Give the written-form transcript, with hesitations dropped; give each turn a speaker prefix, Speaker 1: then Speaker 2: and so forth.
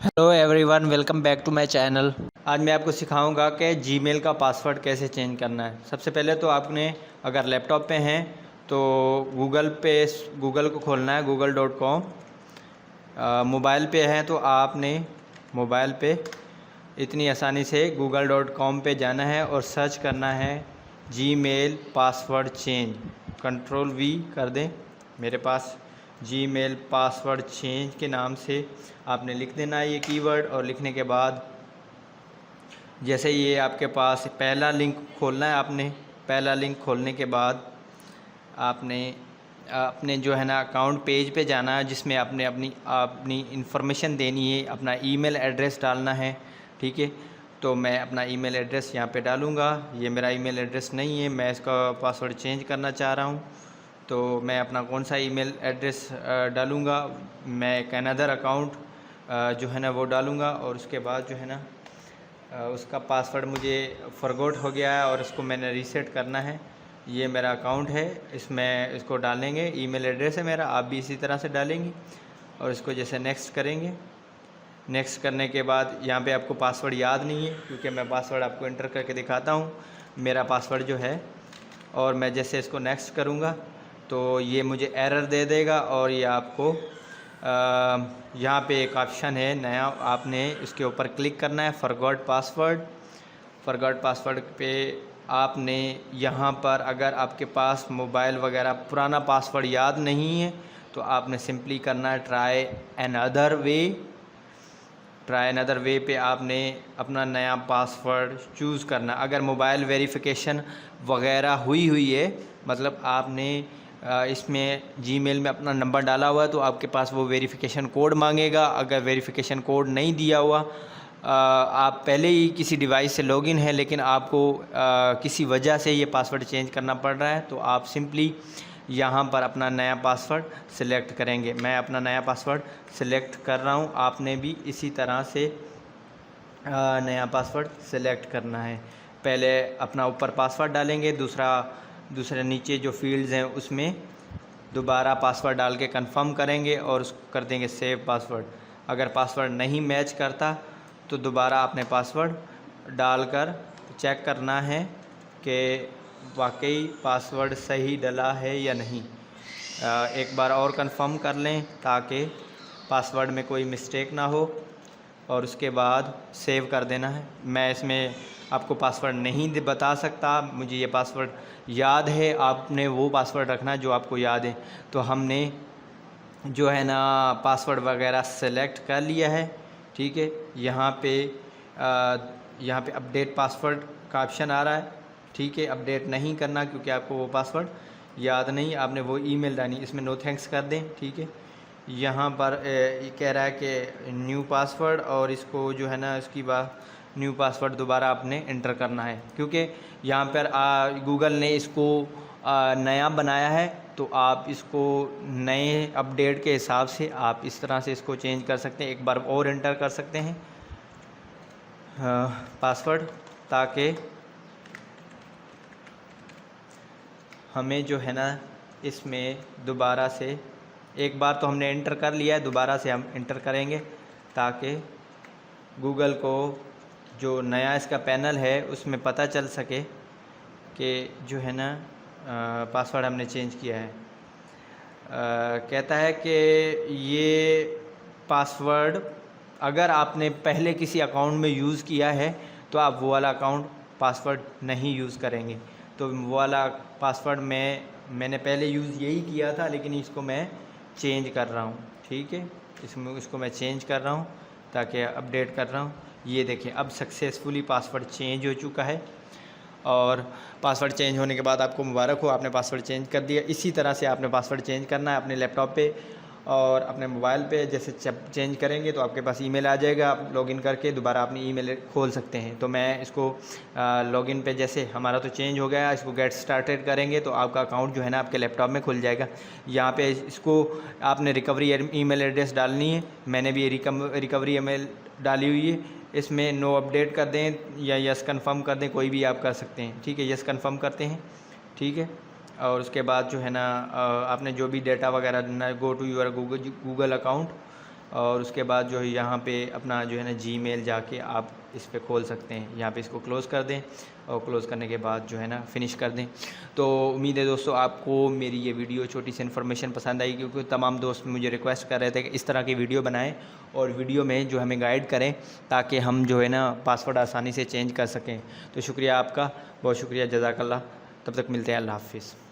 Speaker 1: Hello everyone, welcome back to my channel. आज मैं आपको सिखाऊंगा कि जीमेल का पासवर्ड कैसे चेंज करना है। सबसे पहले तो आपने अगर लैपटॉप पे हैं तो गूगल को खोलना है, google.com। मोबाइल पे हैं तो आपने मोबाइल पे इतनी आसानी से google.com पे जाना है और सर्च करना है Gmail password change. Control V कर दें। मेरे पास जीमेल पासवर्ड चेंज के नाम से आपने लिख देना है ये कीवर्ड, और लिखने के बाद जैसे ये आपके पास पहला लिंक खोलना है। आपने पहला लिंक खोलने के बाद आपने अपने जो है ना अकाउंट पेज पे जाना है, जिसमें आपने अपनी अपनी इंफॉर्मेशन देनी है, अपना ईमेल एड्रेस डालना है। ठीक है, तो मैं अपना ईमेल एड्रेस यहाँ पे डालूँगा। ये मेरा ईमेल एड्रेस नहीं है, मैं इसका पासवर्ड चेंज करना चाह रहा हूँ। तो मैं अपना कौन सा ईमेल एड्रेस डालूँगा, मैं एक अनदर अकाउंट जो है ना वो डालूँगा। और उसके बाद जो है ना उसका पासवर्ड मुझे फॉरगॉट हो गया है और उसको मैंने रीसेट करना है। ये मेरा अकाउंट है, इसमें इसको डालेंगे, ईमेल एड्रेस है मेरा, आप भी इसी तरह से डालेंगे और इसको जैसे नेक्स्ट करेंगे। नेक्स्ट करने के बाद यहाँ पे आपको पासवर्ड याद नहीं है, क्योंकि मैं पासवर्ड आपको एंटर करके दिखाता हूँ मेरा पासवर्ड जो है। और मैं जैसे इसको नेक्स्ट करूँगा तो ये मुझे एरर दे देगा, और ये आपको यहाँ पे एक ऑप्शन है नया, आपने इसके ऊपर क्लिक करना है, फॉरगॉट पासवर्ड। फॉरगॉट पासवर्ड पे आपने यहाँ पर अगर आपके पास मोबाइल वगैरह पुराना पासवर्ड याद नहीं है तो आपने सिंपली करना है try another way. Try another way पे आपने अपना नया पासवर्ड चूज़ करना। अगर मोबाइल वेरिफिकेशन वगैरह हुई है, मतलब आपने इसमें जीमेल में अपना नंबर डाला हुआ है, तो आपके पास वो वेरिफिकेशन कोड मांगेगा। अगर वेरिफिकेशन कोड नहीं दिया हुआ, आप पहले ही किसी डिवाइस से लॉगिन है लेकिन आपको किसी वजह से ये पासवर्ड चेंज करना पड़ रहा है, तो आप सिंपली यहाँ पर अपना नया पासवर्ड सिलेक्ट करेंगे। मैं अपना नया पासवर्ड सिलेक्ट कर रहा हूँ, आपने भी इसी तरह से नया पासवर्ड सिलेक्ट करना है। पहले अपना ऊपर पासवर्ड डालेंगे, दूसरे नीचे जो फील्ड्स हैं उसमें दोबारा पासवर्ड डाल के कंफर्म करेंगे और उसको कर देंगे सेव पासवर्ड। अगर पासवर्ड नहीं मैच करता तो दोबारा आपने पासवर्ड डालकर चेक करना है कि वाकई पासवर्ड सही डला है या नहीं। एक बार और कंफर्म कर लें ताकि पासवर्ड में कोई मिस्टेक ना हो, और उसके बाद सेव कर देना है। मैं इसमें आपको पासवर्ड नहीं बता सकता, मुझे ये पासवर्ड याद है, आपने वो पासवर्ड रखना जो आपको याद है। तो हमने जो है ना पासवर्ड वगैरह सेलेक्ट कर लिया है। ठीक है, यहाँ पे अपडेट पासवर्ड का ऑप्शन आ रहा है। ठीक है, अपडेट नहीं करना क्योंकि आपको वो पासवर्ड याद नहीं, आपने वो ईमेल डाली, इसमें नो थैंक्स कर दें। ठीक है, यहाँ पर कह रहा है कि न्यू पासवर्ड, और इसको जो है ना इसकी बात न्यू पासवर्ड दोबारा आपने एंटर करना है, क्योंकि यहाँ पर गूगल ने इसको नया बनाया है। तो आप इसको नए अपडेट के हिसाब से आप इस तरह से इसको चेंज कर सकते हैं। एक बार और एंटर कर सकते हैं पासवर्ड, ताकि हमें जो है ना इसमें दोबारा से, एक बार तो हमने एंटर कर लिया है, दोबारा से हम एंटर करेंगे ताकि गूगल को जो नया इसका पैनल है उसमें पता चल सके कि जो है ना पासवर्ड हमने चेंज किया है। कहता है कि ये पासवर्ड अगर आपने पहले किसी अकाउंट में यूज़ किया है तो आप वो वाला अकाउंट पासवर्ड नहीं यूज़ करेंगे। तो वो वाला पासवर्ड मैंने पहले यूज़ यही किया था, लेकिन इसको मैं चेंज कर रहा हूँ। ठीक है, इसको मैं चेंज कर रहा हूँ ताकि अपडेट कर रहा हूँ। ये देखिए, अब सक्सेसफुली पासवर्ड चेंज हो चुका है। और पासवर्ड चेंज होने के बाद आपको मुबारक हो, आपने पासवर्ड चेंज कर दिया। इसी तरह से आपने पासवर्ड चेंज करना है अपने लैपटॉप पे और अपने मोबाइल पे। जैसे चेंज करेंगे तो आपके पास ईमेल आ जाएगा, आप लॉगिन करके दोबारा अपनी ईमेल खोल सकते हैं। तो मैं इसको लॉगिन पे, जैसे हमारा तो चेंज हो गया, इसको गेट स्टार्टेड करेंगे तो आपका अकाउंट जो है ना आपके लैपटॉप में खुल जाएगा। यहाँ पे इसको आपने रिकवरी ईमेल एड्रेस डालनी है, मैंने भी रिकवरी ईमेल डाली हुई है। इसमें नो अपडेट कर दें या यस कंफर्म कर दें, कोई भी आप कर सकते हैं। ठीक है, यस कंफर्म करते हैं। ठीक है, और उसके बाद जो है ना आपने जो भी डेटा वगैरह देना है, go to your Google account, और उसके बाद जो है यहाँ पे अपना जो है ना जीमेल जाके आप इस पे खोल सकते हैं। यहाँ पे इसको क्लोज़ कर दें और क्लोज़ करने के बाद जो है ना फिनिश कर दें। तो उम्मीद है दोस्तों आपको मेरी ये वीडियो छोटी सी इन्फॉर्मेशन पसंद आई, क्योंकि तमाम दोस्त मुझे रिक्वेस्ट कर रहे थे कि इस तरह की वीडियो बनाएं और वीडियो में जो हमें गाइड करें ताकि हम जो है ना पासवर्ड आसानी से चेंज कर सकें। तो शुक्रिया आपका, बहुत शुक्रिया, जज़ाकल्लाह। तब तक मिलते हैं, अल्लाह हाफ़िज़।